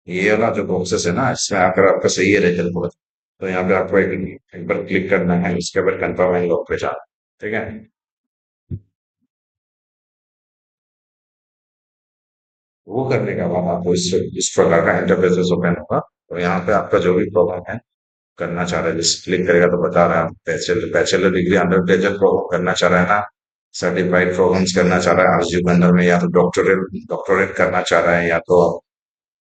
ये वाला जो बॉक्सेस है ना, इसमें अगर आपका सही है रिजल्ट बहुत, तो यहाँ पे आपको एक बार क्लिक करना है। उसके बाद कंफर्म एंड लॉक पे जाना। ठीक है, वो करने के बाद आपको इस प्रकार का इंटरफेस ओपन होगा। तो यहाँ पे आपका जो भी प्रॉब्लम है करना चाह रहा है, जिस क्लिक करेगा तो बता रहा है bachelor bachelor degree undergraduate programme करना चाह रहा है ना, सर्टिफाइड प्रोग्राम्स करना चाह रहा है आरजीयू के अंदर में, या तो डॉक्टरेट डॉक्टरेट करना चाह रहा है, या तो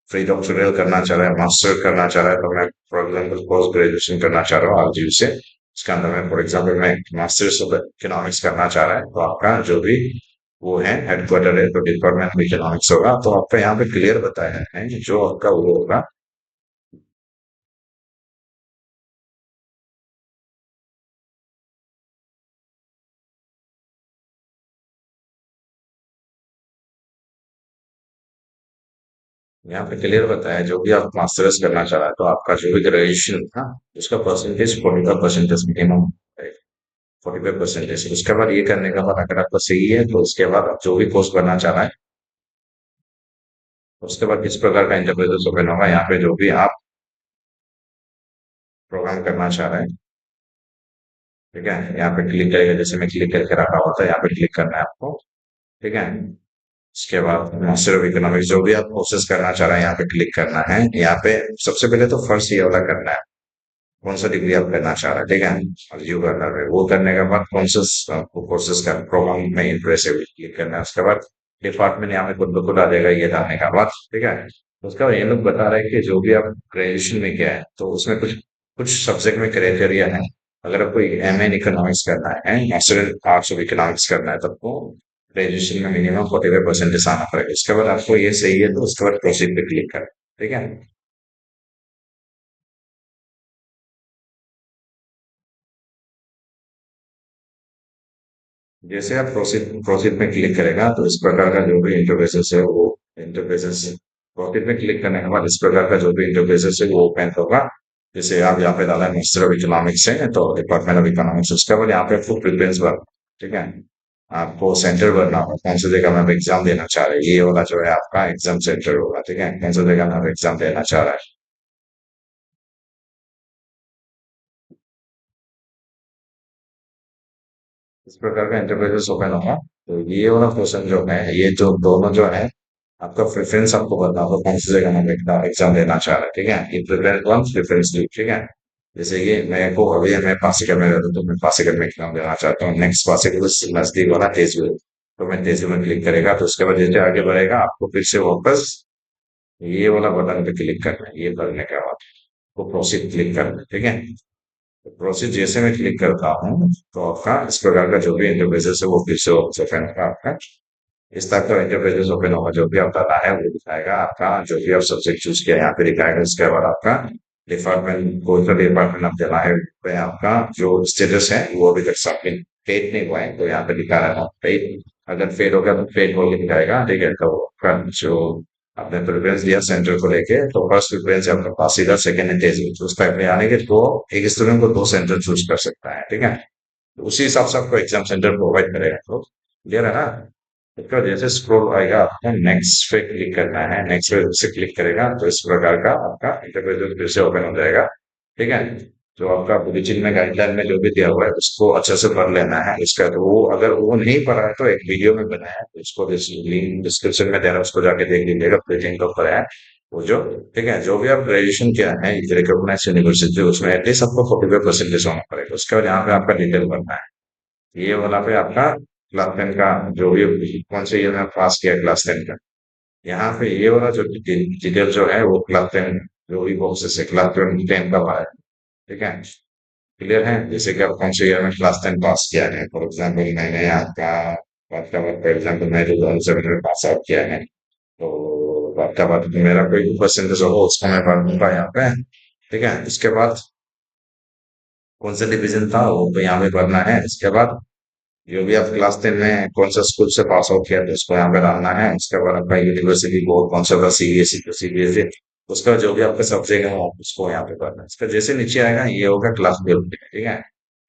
फ्री डॉक्टोरियल करना चाह रहा है, मास्टर करना चाह रहा है। तो मैं फॉर एग्जाम्पल पोस्ट ग्रेजुएशन करना चाह रहा हूँ आरजीयू से, इसके अंदर में फॉर एग्जाम्पल मैं मास्टर्स ऑफ इकोनॉमिक्स करना चाह रहा है। तो आपका जो भी वो है हेडक्वार्टर है तो डिपार्टमेंट ऑफ इकोनॉमिक्स होगा। तो आपका यहाँ पे क्लियर बताया है जो आपका वो होगा। यहाँ पे क्लियर बताया है जो भी आप मास्टर्स करना चाह रहा है तो आपका जो भी ग्रेजुएशन था उसका परसेंटेज 45% मिनिमम, 45%। उसके बाद ये करने के बाद अगर आपका सही है तो उसके बाद आप जो भी कोर्स करना चाह रहा है, उसके बाद किस प्रकार का इंटरप्रेटर ओपन होगा। यहाँ पे जो भी आप प्रोग्राम करना चाह रहे हैं, ठीक है, यहाँ पे क्लिक करेगा, जैसे मैं क्लिक करके रखा हुआ था यहाँ पे क्लिक करना है आपको। ठीक है, उसके बाद मास्टर ऑफ इकोनॉमिक्स जो भी आप कोर्सेज करना चाह रहे हैं यहाँ पे क्लिक करना है। यहाँ पे सबसे पहले तो फर्स्ट ये वाला करना है, कौन सा डिग्री आप करना चाह रहे हैं। ठीक है, और यू करना है, वो करने के बाद कौन सा आपको कोर्सेज का प्रोग्राम में इंटरेस्ट है क्लिक करना है। उसके बाद डिपार्टमेंट यहाँ पे खुद ब खुद आ जाएगा ये डालने का बाद। ठीक है, उसके बाद ये लोग बता रहे हैं कि जो भी आप ग्रेजुएशन में किया है तो उसमें कुछ कुछ सब्जेक्ट में क्राइटेरिया है। अगर आपको एम इन इकोनॉमिक्स करना है, master in arts of economics करना है, तो आपको ग्रेजुएशन में मिनिमम 45% आना पड़ेगा। उसके बाद आपको ये सही है तो उसके बाद प्रोसीड पे क्लिक करें। ठीक है, जैसे आप प्रोसीड प्रोसीड में क्लिक करेगा तो इस प्रकार का जो भी इंटरफेसेस है वो इंटरफेसेस, प्रोसीड में क्लिक करने के बाद इस प्रकार का जो भी इंटरफेसेस है वो ओपन होगा। जैसे आप यहाँ पे डाला है मास्टर ऑफ इकोनॉमिक्स है तो डिपार्टमेंट ऑफ इकोनॉमिक्स, उसके बाद यहाँ पे आपको प्रिफरेंस भरना, ठीक है। आपको सेंटर भरना होगा कौन सी जगह में आप एग्जाम देना चाह रहे हैं, ये वाला जो है आपका एग्जाम सेंटर होगा, ठीक है, कौन सी जगह में आप एग्जाम देना चाह रहे हैं। इस प्रकार का इंटरफेस ओपन होगा। तो ये वाला क्वेश्चन जो है, ये जो दोनों जो है, आपका प्रेफरेंस आपको बताना होगा कौन सी जगह में एग्जाम देना चाह रहा है, ठीक है। ये प्रेफरेंस वन, प्रेफरेंस टू, ठीक है। जैसे कि मेरे को अभी मैं पासीघाट में रहता हूँ तो मैं पासीघाट में एग्जाम देना चाहता हूँ, नेक्स्ट पासीघाट से नजदीक वाला तेजू, तो मैं तेजू में क्लिक करेगा, तो उसके बाद जैसे आगे बढ़ेगा आपको फिर से वापस ये वाला बटन पे क्लिक करना है, ये करने के बाद आपको प्रोसीड क्लिक करना है, ठीक है। प्रोसीड जैसे मैं क्लिक करता हूँ तो आपका इस प्रकार का जो भी इंटरफेस है वो फिर से ओपन होगा आपका। इस टाइप का इंटरफेस ओपन होगा, जो भी आप डाला है वो दिखाएगा आपका, जो भी आप सब्जेक्ट चूज किया यहाँ पे दिखाएगा। इसके बाद आपका डिपार्टमेंट, कौन सा डिपार्टमेंट आप देना है, पे आपका जो स्टेटस है वो अभी तक सबमिट पेड नहीं हुआ है, तो यहाँ पे दिखा रहा है पेड। अगर फेड हो गया तो फेड बोल के दिखाएगा, ठीक है। तो आपका जो आपने प्रेफरेंस दिया सेंटर को लेके, तो फर्स्ट प्रेफरेंस है आपका पासीघाट, सेकंड है तेजू, उस टाइप में, यानी कि दो, एक स्टूडेंट को दो सेंटर चूज कर सकता है, ठीक है। तो उसी हिसाब से आपको एग्जाम सेंटर प्रोवाइड करेगा, तो क्लियर है ना। इसका जैसे स्क्रॉल आएगा आपको नेक्स्ट पे क्लिक करना है, नेक्स्ट पे से क्लिक करेगा तो इस प्रकार का आपका इंटरफेस फिर से ओपन हो जाएगा, ठीक है। जो आपका बुलेटिन में गाइडलाइन में जो भी दिया हुआ है उसको अच्छे से पढ़ लेना है। इसका तो वो अगर वो नहीं पढ़ा है तो एक वीडियो में बनाया है, तो उसको लिंक डिस्क्रिप्शन में दे रहा है, उसको जाके देख लीजिएगा, बुलेटिन के ऊपर है वो जो, ठीक है। जो भी आप ग्रेजुएशन किया है रिकॉग्नाइज यूनिवर्सिटी, उसमें एटलीस्ट आपको 45% होना पड़ेगा। उसके बाद यहाँ पे आपका डिटेल भरना है, ये वाला पे आपका क्लास टेन का जो भी कौन से ईयर में पास किया क्लास टेन का, यहाँ पे ये वाला जो डिटेल जो है वो क्लास टेन जो भी बॉक्सेस है क्लास टेन का है, ठीक है। क्लियर है, जैसे कि आप कौन से ईयर में क्लास टेन पास किया है, फॉर एग्जाम्पल मैंने आपका आपका फॉर एग्जाम्पल मैं 2007 में पास आउट किया है, तो आपका बाद मेरा कोई परसेंटेज होगा उसको मैं भर दूंगा यहाँ पे, ठीक है। उसके बाद कौन सा डिवीजन था वो तो यहाँ पे भरना है। इसके बाद जो भी आप क्लास टेन में कौन सा स्कूल से पास आउट किया तो उसको यहाँ पे डालना है। उसके बाद आपका यूनिवर्सिटी बोर्ड कौन सा था, सीबीएसई तो सीबीएसई, उसका जो भी आपका सब्जेक्ट है वो उसको यहाँ पे करना है। इसका जैसे नीचे आएगा ये होगा क्लास ट्वेल्व, ठीक है।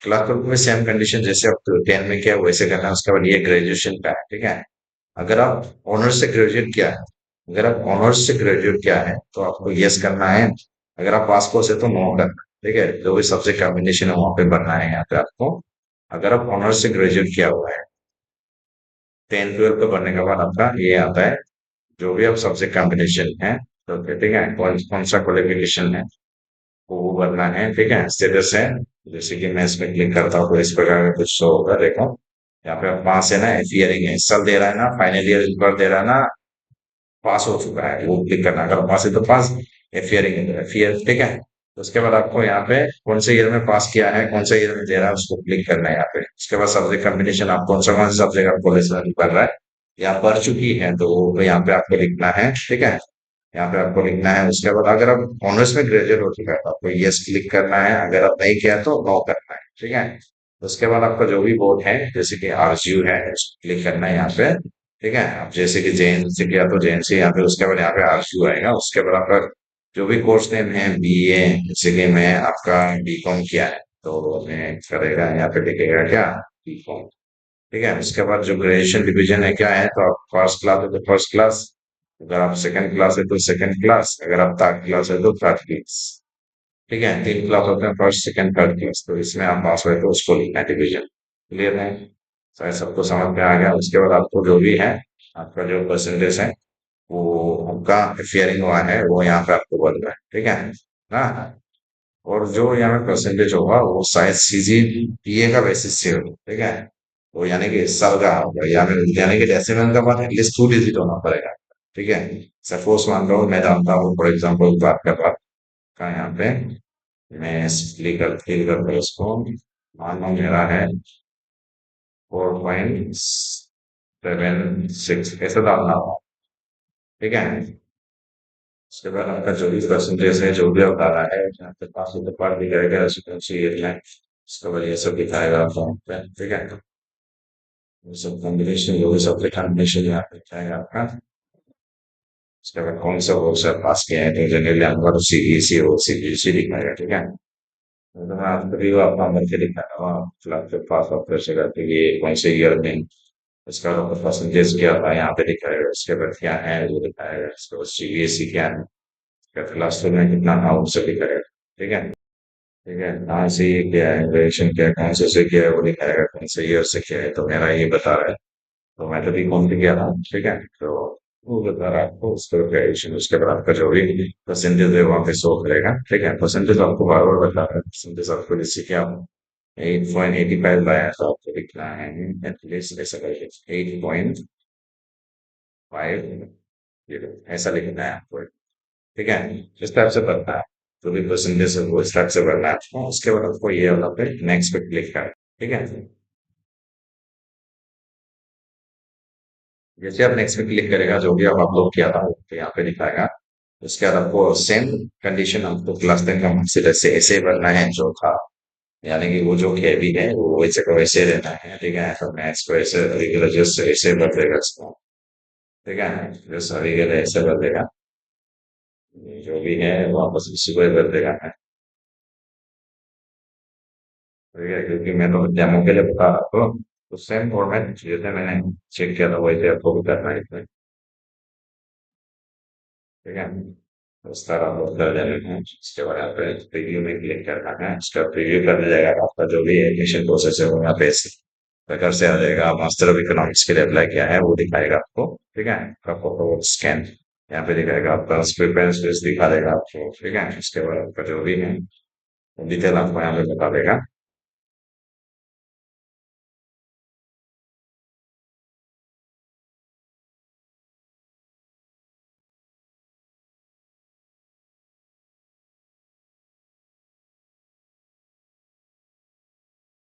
क्लास ट्वेल्व में सेम कंडीशन जैसे आप टेन में किया वैसे करना है। उसके बाद ये ग्रेजुएशन का है, ठीक है। अगर आप ऑनर्स से ग्रेजुएट किया है, अगर आप ऑनर्स से ग्रेजुएट किया है तो आपको यस करना है, अगर आप पास कोर्स है तो नो करना है, ठीक है। जो भी सब्जेक्ट कॉम्बिनेशन है वहां पे भरना है यहाँ पे आपको। अगर आप ऑनर्स से ग्रेजुएट किया हुआ है, 10 ट्वेल्व पे पढ़ने के बाद आपका ये आता है जो भी आप सब्जेक्ट कॉम्बिनेशन है, तो ठीक है, कौन कौन सा क्वालिफिकेशन है वो भरना है, ठीक है। स्टेटस है, जैसे कि मैं इसमें क्लिक करता हूँ तो इस प्रकार का कुछ शो होगा, देखो यहाँ पे आप पास है ना, ईयरिंग है, इस साल दे रहा है ना, फाइनल ईयर इस बार दे रहा है ना, पास हो चुका है वो क्लिक करना, अगर पास है तो पास, एफियरिंग है तो एफियर, ठीक है। तो उसके बाद आपको यहाँ पे कौन से ईयर में पास किया है, कौन से ईयर में दे रहा है उसको क्लिक करना है यहाँ पे। उसके बाद सब्जेक्ट कॉम्बिनेशन आप कौन सा सब्जेक्ट आप कॉलेज में पढ़ रहा है या पढ़ चुकी है तो वो यहाँ पे आपको लिखना है, ठीक है। यहाँ पे आपको लिखना है। उसके बाद अगर आप ऑनर्स में ग्रेजुएट हो चुका है तो आपको यस क्लिक करना है, अगर आप नहीं किया तो नो करना है, ठीक है। उसके बाद आपका जो भी बोर्ड है जैसे कि आरजीयू है उसको क्लिक करना है यहाँ पे, ठीक है। आप जैसे कि जेएन से किया तो जेएन से यहाँ पे, उसके बाद यहाँ पे आरजीयू आएगा। उसके बाद आपका जो भी कोर्स नेम है बीए, जैसे कि मैं आपका बीकॉम किया है तो मैं करेगा यहाँ पे लिखेगा क्या, बीकॉम, ठीक है। उसके बाद जो ग्रेजुएशन डिवीजन है क्या है, तो आप फर्स्ट क्लास है तो फर्स्ट क्लास, अगर आप सेकंड क्लास है तो सेकंड क्लास, अगर आप थर्ड क्लास है तो थर्ड क्लास, ठीक है। तीन क्लास होते हैं, फर्स्ट सेकंड थर्ड क्लास, तो इसमें आप पास हुए तो उसको लिखना है डिवीजन। क्लियर है, शायद सबको समझ में आ गया। उसके बाद आपको जो भी है आपका जो परसेंटेज है वो आपका फेयरिंग हुआ है वो यहाँ पे आपको बोल रहा है, ठीक है ना। और जो यहाँ पे परसेंटेज होगा वो शायद सीजीपीए का बेसिस से होगा, ठीक है। तो यानी कि इस साल का होगा, यानी कि डेसिमल का बाद एटलीस्ट 2 डिजिट होना पड़ेगा, ठीक है। सपोज मान लो मैं जानता हूँ फॉर एग्जाम्पल बात कर रहा का यहाँ पे, मैं क्लिक करता हूँ इसको, मान लो मेरा है 4.76 ऐसा डालना होगा, ठीक है। उसके बाद आपका जो भी परसेंटेज है जो भी आप डाला है यहाँ पे पास होते पार दिखाएगा, रेसिडेंसी एरिया उसके बाद ये सब दिखाएगा आपको, ठीक है। ये सब कॉम्बिनेशन जो भी सब कॉम्बिनेशन यहाँ पे दिखाएगा आपका। उसके बाद कौन सा कोर्स पास किया है, तो जनरली आपका तो सीईसी और सीबीएसई दिखाएगा, ठीक है। तो मैं आपको भी वो अपना भर के दिखा रहा हूँ, फिलहाल फिर पास ऑफ कर सका कि ये कौन से ईयर में इसका परसेंटेज क्या था यहाँ पे दिखाएगा, उसके बाद क्या है वो दिखाएगा, इसके बाद सीबीएसई क्या है, उसका क्लास में कितना था वो सब दिखाएगा, ठीक है। ठीक है, कहाँ से ये किया है, ग्रेजुएशन क्या है, कौन से किया है वो दिखाएगा, कौन से ईयर से किया है, तो मेरा ये बता रहा है। तो मैं तो बीकॉम से किया था, ठीक है। तो वो बता रहा है आपको उसका ग्रेजुएशन, उसके बाद आपका जो भी परसेंटेज है वहाँ पे शो करेगा, ठीक है। परसेंटेज आपको बार बार बता रहा है, परसेंटेज आपको जैसे कि आप 8.85 लाया तो आपको लिखना है एटलीस्ट ऐसा करके 8.50, ऐसा लिखना है आपको, ठीक है। इस टाइप से करना है, जो भी परसेंटेज है वो इस टाइप से करना है आपको। उसके बाद आपको ये वाला पे नेक्स्ट पे क्लिक करना है, ठीक है। जैसे आप नेक्स्ट पे क्लिक करेगा, जो भी आप अपलोड किया था वो यहाँ पे दिखाएगा। उसके बाद आपको सेम कंडीशन, आपको क्लास 10 का मार्कशीट ऐसे ऐसे भरना है जो था, यानी कि वो जो भी है वो वैसे को वैसे रहना है, ठीक है। तो मैं इसको ऐसे रेगुलर जस्ट ऐसे भर देगा इसको, ठीक है। जस्ट रेगुलर ऐसे भर देगा, जो भी है वापस इसी को ही भर देगा, ठीक है। क्योंकि मैं तो डेमो के लिए बता रहा था, तो सेम फॉर्मेट जैसे मैंने चेक किया था वैसे आपको भी करना है इसमें, ठीक है। तो उस तरह आप कर देना है, उसके बाद यहाँ पे प्रीव्यू में क्लिक करना है, उसका प्रीव्यू कर जाएगा, आपका जो भी एडमिशन प्रोसेस है वो यहाँ पे प्रकार से आ जाएगा। मास्टर ऑफ इकोनॉमिक्स के लिए अप्लाई किया है वो दिखाएगा आपको, ठीक है। आपका फोटो स्कैन यहाँ पे दिखाएगा, आपका प्रिफरेंस लिस्ट दिखा देगा आपको, ठीक है। उसके बाद आपका जो भी है डिटेल आपको यहाँ पे बता देगा।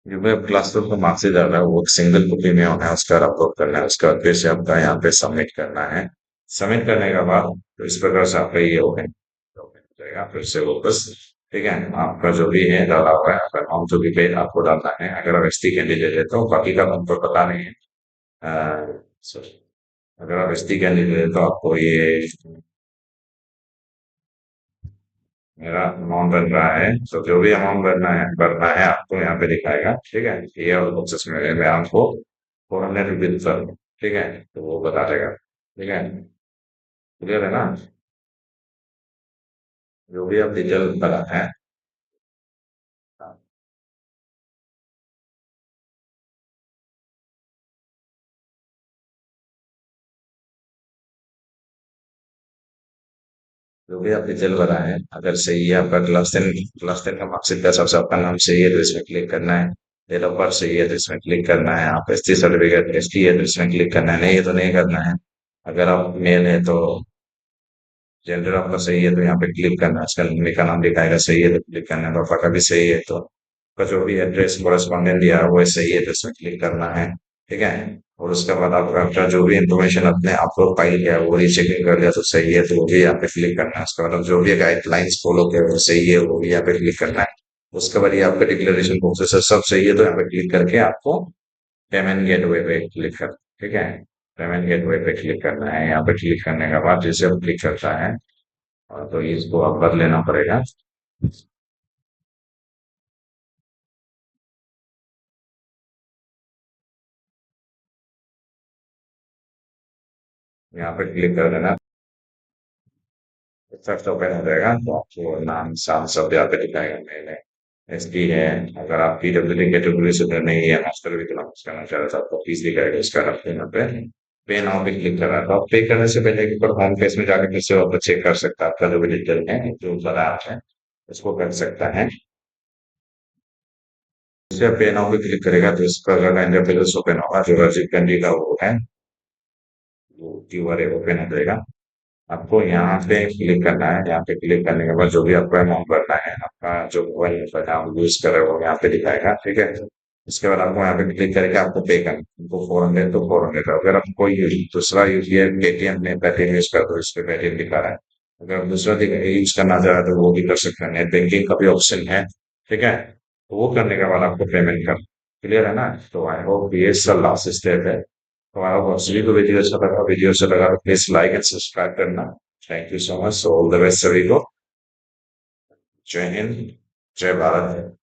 जो भी क्लास 12 का मार्क्सिट आ रहा है वो एक सिंगल कॉपी में होना है, उसका अपलोड करना है, उसका फिर से आपका यहाँ पे सबमिट करना है। सबमिट करने के बाद तो इस प्रकार से आपका ये ओपन ओपन हो जाएगा फिर से वो बस, ठीक है। आपका जो भी है डाला हुआ है आपका अमाउंट जो भी पे आपको डालना है, अगर आप एसटी कैंडिडेट है तो बाकी का हमको पता नहीं है। sorry, अगर आप एसटी कैंडिडेट है तो आपको ये मेरा अमाउंट बन रहा है, तो जो भी अमाउंट भरना है आपको यहाँ पे दिखाएगा, ठीक है। ये और प्रोसेस में मैं आपको 400 रुपीज सर, ठीक है, तो वो बता देगा, ठीक है। क्लियर है ना, जो भी आप डिटेल भरा है, जो भी आप डिटेल भरा है अगर सही है, आपका क्लास 10 का मार्कशीट का सबसे आपका नाम सही है तो इसमें क्लिक करना है। डेट ऑफ बर्थ सही है तो इसमें क्लिक करना है। आप एसटी सर्टिफिकेट एसटी है तो इसमें क्लिक करना है, नहीं है तो नहीं करना है। अगर आप मेल है तो जेंडर आपका सही है तो यहाँ पे क्लिक करना है, उसका मम्मी का नाम दिखाएगा सही है तो क्लिक करना है, पापा का भी सही है तो आपका जो भी एड्रेस कॉरेस्पॉन्डेंट दिया है वो सही है तो इसमें क्लिक करना है, ठीक है। और उसके बाद आपका जो भी इंफॉर्मेशन अपने अपलोड फाइल किया है वो रीचेकिंग कर लिया तो सही है तो वो भी यहाँ पे क्लिक करना है। उसके बाद जो भी गाइडलाइंस फॉलो किया वो सही है वो भी यहाँ पे क्लिक करना है। उसके बाद ये आपका डिक्लेरेशन प्रोसेस है सब सही है तो यहाँ पे क्लिक करके आपको पेमेंट गेटवे पे क्लिक कर, ठीक है। पेमेंट गेटवे पे क्लिक करना है, यहाँ पे क्लिक करने के बाद जैसे आप क्लिक करता है तो इसको अब कर लेना पड़ेगा। यहाँ पे क्लिक कर देना, फर्स्ट ओपन हो जाएगा तो आपको नाम साम सब यहाँ पे दिखाएगा। मैंने एस डी है, अगर आप पीडब्ल्यू कैटेगरी से नहीं है, मास्टर भी इकोनॉमिक्स करना चाह रहे तो आपको फीस दिखाएगा, इसका आपको यहाँ पे पे नाउ पे क्लिक कर रहा है तो आप पे करने से पहले एक बार होम पेज में जाकर फिर से आप चेक कर सकता है, आपका जो भी डिटेल है जो बता है उसको कर सकता है। जैसे आप पे नाउ पे क्लिक करेगा तो इस पर का इंटरफेस ओपन होगा, जो राजीव गांधी का वो है वो क्यूआर ओपन हो जाएगा। आपको यहाँ पे क्लिक करना है, यहाँ पे क्लिक करने के बाद जो भी आपको अमाउंट भरना है, आपका जो मोबाइल नंबर आप यूज कर रहे हो यहाँ पे दिखाएगा, ठीक है। इसके बाद आपको यहाँ पे क्लिक करके आपको पे करना है, तो 400 तो 400 अगर आप कोई दूसरा यूपीआई पेटीएम में पेटीएम यूज कर दो, इस पे पेटीएम दिखा रहा है। अगर आप दूसरा यूज करना चाह रहे हो तो वो भी कर सकते हैं, नेट बैंकिंग का भी ऑप्शन है, ठीक है। तो वो करने के बाद आपको पेमेंट कर, क्लियर है ना। तो आई होप ये सब लास्ट स्टेप है। तो आई होप सभी को वीडियो अच्छा लगा, वीडियो अच्छा लगा तो प्लीज लाइक एंड सब्सक्राइब करना। Thank you so much, all the best सभी को। जय हिंद, जय भारत।